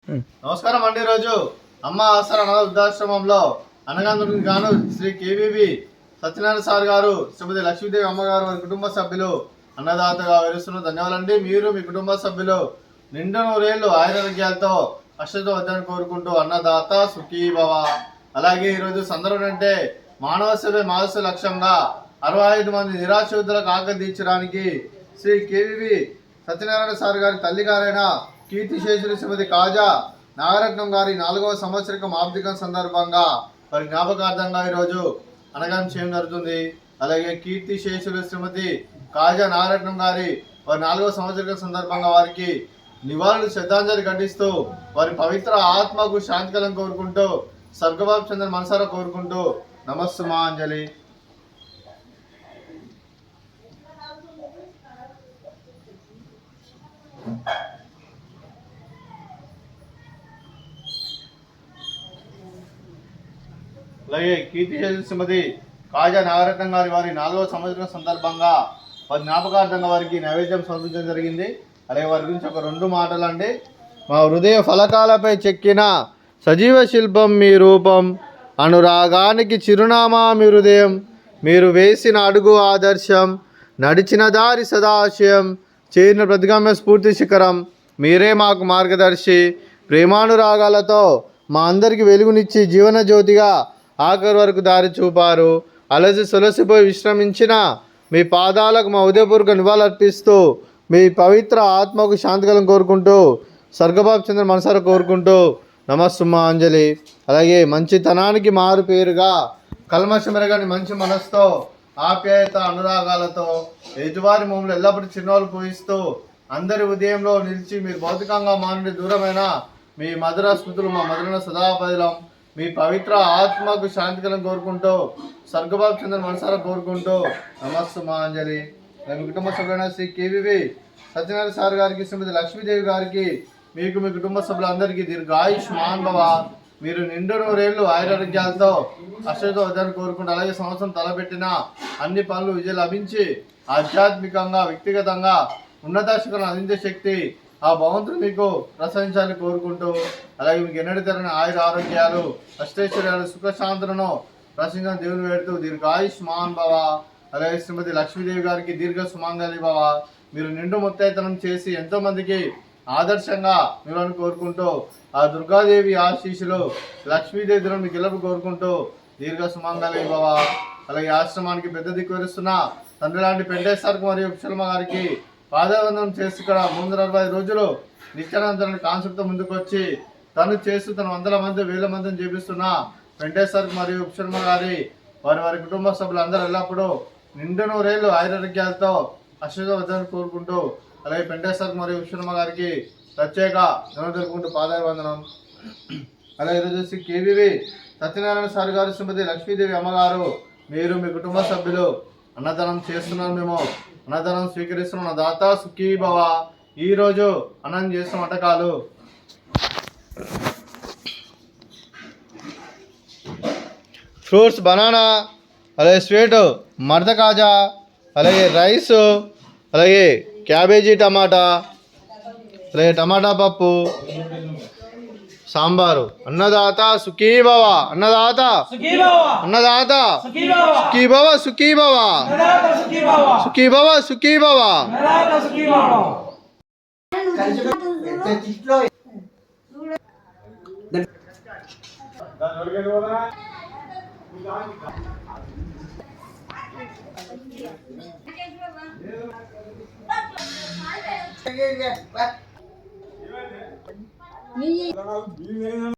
నమస్కారం అండి. రోజు అమ్మ ఆసరా అనాథ వృద్ధాశ్రమంలో అనగాంధ్రునికి గాను శ్రీ కేవీవి సత్యనారాయణ సార్ గారు, శ్రీమతి లక్ష్మీదేవి అమ్మగారు, వారి కుటుంబ సభ్యులు అన్నదాతగా వివరిస్తున్న ధన్యవాదాలండి. మీరు మీ కుటుంబ సభ్యులు నిండు నూరేళ్లు ఆయురారోగ్యాలతో అష్టతో వద్దని కోరుకుంటూ అన్నదాత సుఖీభవ. అలాగే ఈరోజు సందర్భం అంటే మానవ సేవ మానవ లక్ష్యంగా 65 మంది నిరాశ్రితులకు ఆకలి తీర్చడానికి శ్రీ కేవీవి సత్యనారాయణ సార్ గారి తల్లి గారైన కీర్తిశేషులు శ్రీమతి కాజా నాగరత్నం గారి 4వ సంవత్సరికం ఆర్థిక సందర్భంగా వారి జ్ఞాపకార్థంగా ఈరోజు అన్నదానం చేయడం జరుగుతుంది. అలాగే కీర్తిశేషులు శ్రీమతి కాజా నాగరత్నం గారి వారి 4వ సంవత్సరికం సందర్భంగా వారికి నివాళులు శ్రద్ధాంజలి ఘటిస్తూ వారి పవిత్ర ఆత్మకు శాంతికలం కోరుకుంటూ స్వర్గబాబు చంద్ర మనసారా కోరుకుంటూ నమస్సుమాంజలి. అలాగే కీర్తిశేషులు శ్రీమతి కాజా నాగరత్నం గారి వారి 4వ సంవత్సరం సందర్భంగా వారి జ్ఞాపకార్థంగా వారికి నైవేద్యం సమర్పించడం జరిగింది. అలాగే వారి గురించి ఒక 2 మాటలు అండి. మా హృదయ ఫలకాలపై చెక్కిన సజీవ శిల్పం మీ రూపం, అనురాగానికి చిరునామా మీ హృదయం, మీరు వేసిన అడుగు ఆదర్శం, నడిచిన దారి సదాశయం, చేరిన ప్రతిగమ్య స్ఫూర్తి శిఖరం, మీరే మాకు మార్గదర్శి. ప్రేమానురాగాలతో మా అందరికి వెలుగునిచ్చి జీవన జ్యోతిగా ఆఖరి వరకు దారి చూపారు. అలసి సొలసిపోయి విశ్రమించిన మీ పాదాలకు మా ఉదయపూర్వక నివాళులర్పిస్తూ మీ పవిత్ర ఆత్మకు శాంతికలం కోరుకుంటూ స్వర్గబాబు చంద్ర మనసారా కోరుకుంటూ నమస్సుమాంజలి. అలాగే మంచితనానికి మారు పేరుగా కల్మషమెరగని మంచి మనసుతో ఆప్యాయత అనురాగాలతో ఎదుటివారి మమ్మల్ని ఎల్లప్పుడూ చిరునవ్వులు పూయిస్తూ అందరి ఉదయంలో నిలిచి మీరు భౌతికంగా మా నుండి దూరమైన మీ మధుర స్మృతులు మా మధురన సదాపదిలం. మీ పవిత్ర ఆత్మకు శాంతికలం కోరుకుంటూ స్వర్గబాబు చంద్ర మనసారా కోరుకుంటూ నమస్సుమాంజలి. మీ కుటుంబ సభ్యులైన శ్రీ కేవీవి సత్యనారాయణ సార్ గారికి, శ్రీమతి లక్ష్మీదేవి గారికి, మీకు మీ కుటుంబ సభ్యులందరికీ దీర్ఘాయుష్మాన్ భవ. మీరు నిండు నూరేళ్లు ఆయురారోగ్యాలతో అష్టతో వద్దని కోరుకుంటూ అలాగే సంవత్సరం తలపెట్టిన అన్ని పనులు విజయం లభించి ఆధ్యాత్మికంగా వ్యక్తిగతంగా ఉన్నత శిఖరం అందించే శక్తి ఆ భగవంతుడు మీకు ప్రసరించాలని కోరుకుంటూ అలాగే మీకు ఎన్నటి తరని ఆయుర ఆరోగ్యాలు అష్టైశ్వర్యాలు సుఖశాంతులను ప్రసరించిన దేవుని వేడుతూ దీర్ఘాయుష్మాన్ భవ. అలాగే శ్రీమతి లక్ష్మీదేవి గారికి దీర్ఘ సుమంగళి భవ. మీరు నిండు ముత్తైతనం చేసి ఎంతో మందికి ఆదర్శంగా మీరు కోరుకుంటూ ఆ దుర్గాదేవి ఆశీస్సులు లక్ష్మీదేవి మీకు గెలుపు కోరుకుంటూ దీర్ఘ సుమంగళి భవ. అలాగే ఆశ్రమానికి పెద్ద దిక్కు వరుస్తున్న తండ్రి లాంటి పెంటేశ్వరకు మరియు కుశలమ్మ గారికి పాదవందనం చేసి ఇక్కడ 365 రోజులు నిత్యానందరాన్ని కాన్సెప్ట్తో ముందుకు వచ్చి తను చేస్తూ తన 100 మంది 1000 మందిని చేపిస్తున్న వెంకటేశ్వర్ మరియు ఉపశర్మ గారి వారి కుటుంబ సభ్యులు అందరూ ఎల్లప్పుడూ నిండు నూరేళ్లు ఆయురారోగ్యాలతో అశ్వత వద్దని కోరుకుంటూ అలాగే వెంకటేశ్వర్ మరియు ఉపశర్మ గారికి ప్రత్యేక ధనం తెలుపుకుంటూ పాదాభివందనం. అలాగే ఈరోజు శ్రీ కేవీవి సత్యనారాయణ సార్ గారు, శ్రీమతి లక్ష్మీదేవి అమ్మగారు, మీరు మీ కుటుంబ సభ్యులు అన్నదానం చేస్తున్నారు. మేము అన్నదానం స్వీకరిస్తున్న దాత సుఖీభవ. ఈరోజు అన్నం చేస్తున్న వంటకాలు ఫ్రూట్స్ బనానా, అలాగే స్వీట్ మర్ద కాజా, అలాగే రైస్, అలాగే క్యాబేజీ టమాటా, అలాగే టమాటా పప్పు, సాంబారు. అన్నదాత సుఖీభవ, అన్నదాత అన్నదాత సుఖీభవ సుఖీభవ సుఖీభవ సుఖీభవ. Ni